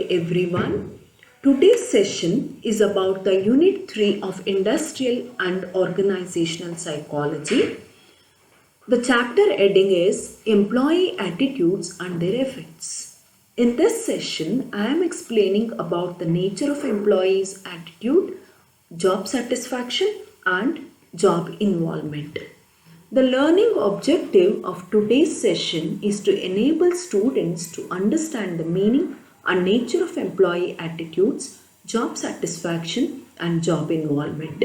everyone. Today's session is about the Unit 3 of Industrial and Organizational Psychology. The chapter heading is Employee Attitudes and Their Effects. In this session, I am explaining about the nature of employees' attitude, job satisfaction, and job involvement. The learning objective of today's session is to enable students to understand the meaning and nature of employee attitudes, job satisfaction, and job involvement.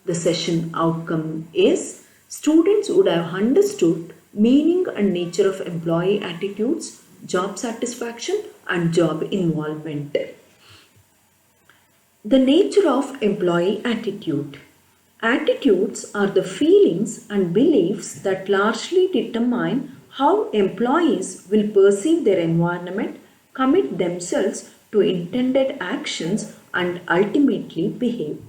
The session outcome is students would have understood meaning and nature of employee attitudes, job satisfaction, and job involvement. The nature of employee attitude. Attitudes are the feelings and beliefs that largely determine how employees will perceive their environment, commit themselves to intended actions, and ultimately behave.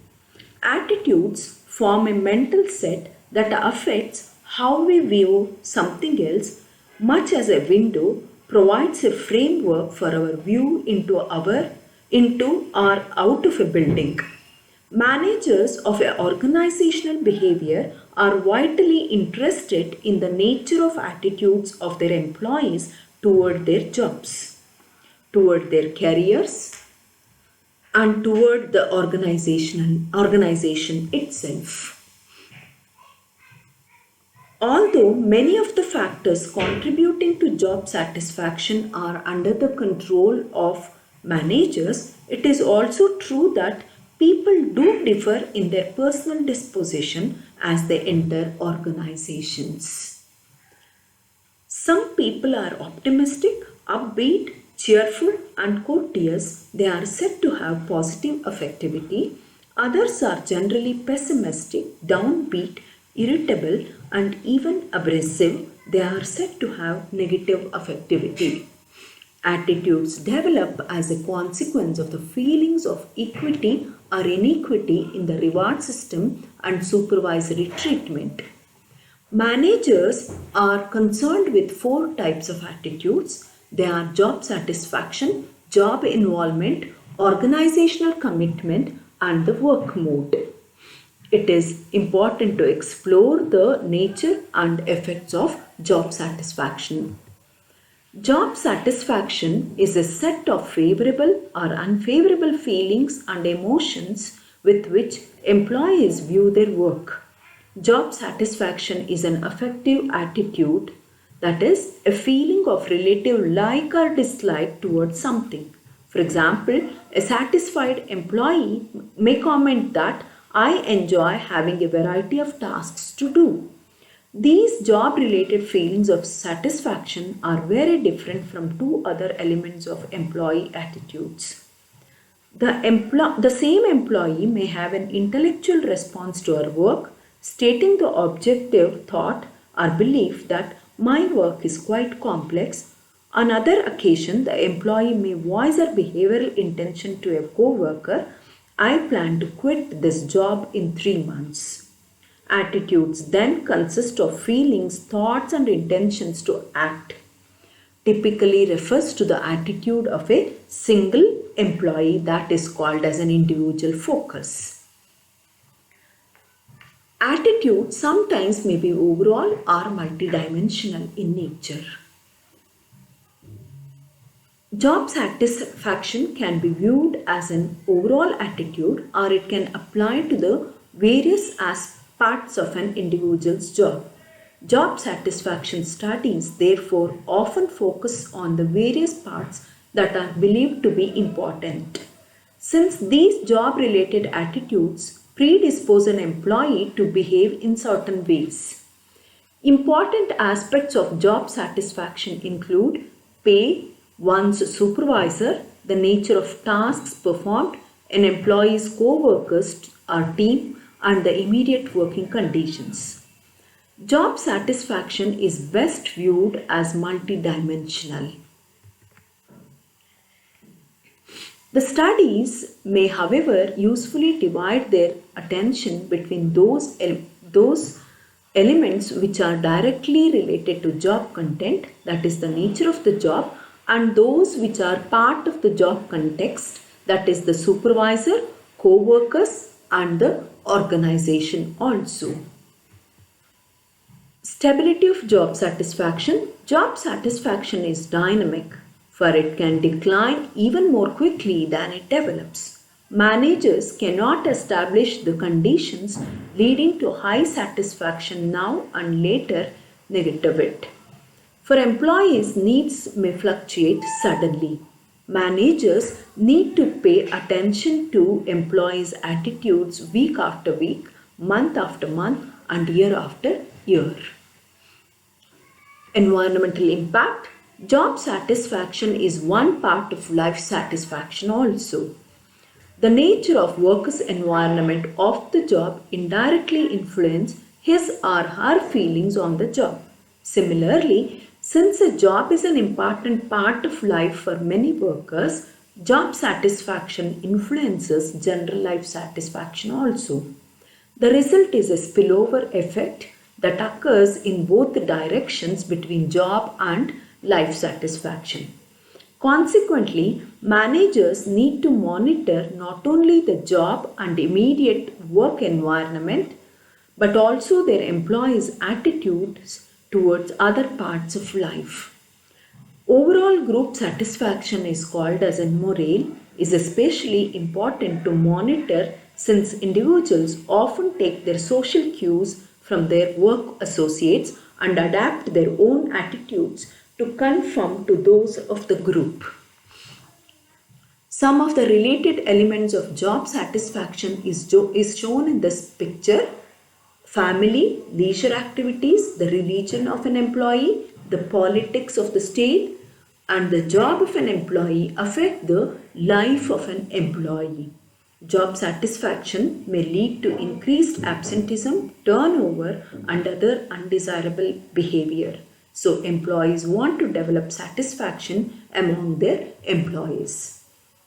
Attitudes form a mental set that affects how we view something else, much as a window provides a framework for our view into or out of a building. Managers of an organizational behavior are vitally interested in the nature of attitudes of their employees toward their jobs, toward their careers, and toward the organization itself. Although many of the factors contributing to job satisfaction are under the control of managers, it is also true that people do differ in their personal disposition as they enter organizations. Some people are optimistic, upbeat, cheerful, and courteous. They are said to have positive affectivity. Others are generally pessimistic, downbeat, irritable, and even abrasive. They are said to have negative affectivity. Attitudes develop as a consequence of the feelings of equity or inequity in the reward system and supervisory treatment. Managers are concerned with 4 types of attitudes. They are job satisfaction, job involvement, organizational commitment, and the work mode. It is important to explore the nature and effects of job satisfaction. Job satisfaction is a set of favorable or unfavorable feelings and emotions with which employees view their work. Job satisfaction is an affective attitude, that is, a feeling of relative like or dislike towards something. For example, a satisfied employee may comment that I enjoy having a variety of tasks to do. These job-related feelings of satisfaction are very different from 2 other elements of employee attitudes. The same employee may have an intellectual response to our work, stating the objective thought or belief that my work is quite complex. On other occasion, the employee may voice a behavioral intention to a co-worker, I plan to quit this job in 3 months. Attitudes then consist of feelings, thoughts, and intentions to act. Typically refers to the attitude of a single employee, that is called as an individual focus. Attitude sometimes may be overall or multidimensional in nature. Job satisfaction can be viewed as an overall attitude, or it can apply to the various parts of an individual's job. Job satisfaction studies therefore often focus on the various parts that are believed to be important. Since these job-related attitudes predispose an employee to behave in certain ways. Important aspects of job satisfaction include pay, one's supervisor, the nature of tasks performed, an employee's co-workers or team, and the immediate working conditions. Job satisfaction is best viewed as multidimensional. The studies may, however, usefully divide their attention between those elements which are directly related to job content, that is the nature of the job, and those which are part of the job context, that is the supervisor, co-workers and the organization also. Stability of job satisfaction. Job satisfaction is dynamic, for it can decline even more quickly than it develops. Managers cannot establish the conditions leading to high satisfaction now and later negative it. For employees, needs may fluctuate suddenly. Managers need to pay attention to employees' attitudes week after week, month after month, and year after year. Environmental impact. Job satisfaction is one part of life satisfaction also. The nature of worker's environment of the job indirectly influence his or her feelings on the job. Similarly, since a job is an important part of life for many workers, job satisfaction influences general life satisfaction also. The result is a spillover effect that occurs in both directions between job and life satisfaction. Consequently, managers need to monitor not only the job and immediate work environment, but also their employees' attitudes towards other parts of life. Overall group satisfaction is called as a morale is especially important to monitor since individuals often take their social cues from their work associates and adapt their own attitudes to conform to those of the group. Some of the related elements of job satisfaction is shown in this picture. Family, leisure activities, the religion of an employee, the politics of the state, and the job of an employee affect the life of an employee. Job satisfaction may lead to increased absenteeism, turnover, and other undesirable behavior. So, employees want to develop satisfaction among their employees.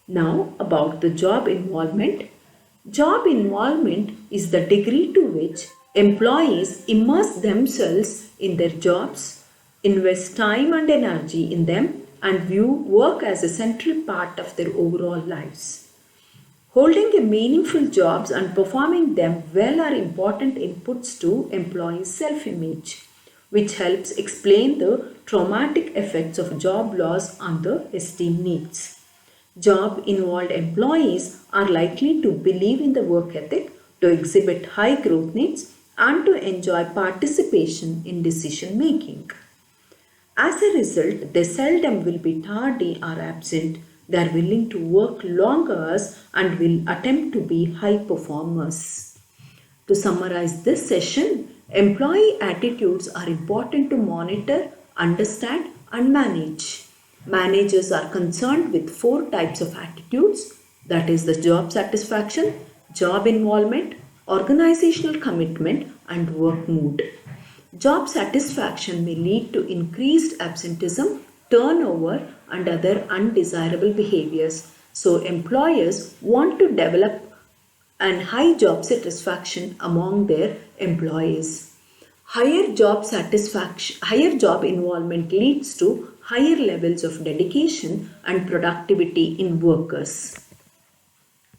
Now, about the job involvement. Job involvement is the degree to which employees immerse themselves in their jobs, invest time and energy in them, and view work as a central part of their overall lives. Holding a meaningful jobs and performing them well are important inputs to employees' self-image, which helps explain the traumatic effects of job loss on the esteem needs. Job-involved employees are likely to believe in the work ethic, to exhibit high growth needs, and to enjoy participation in decision making. As a result, they seldom will be tardy or absent. They are willing to work long hours and will attempt to be high performers. To summarize this session, employee attitudes are important to monitor, understand, and manage. Managers are concerned with 4 types of attitudes, that is the job satisfaction, job involvement, organizational commitment, and work mood. Job satisfaction may lead to increased absenteeism, turnover, and other undesirable behaviors. So, employers want to develop an high job satisfaction among their employees. Higher job involvement leads to higher levels of dedication and productivity in workers.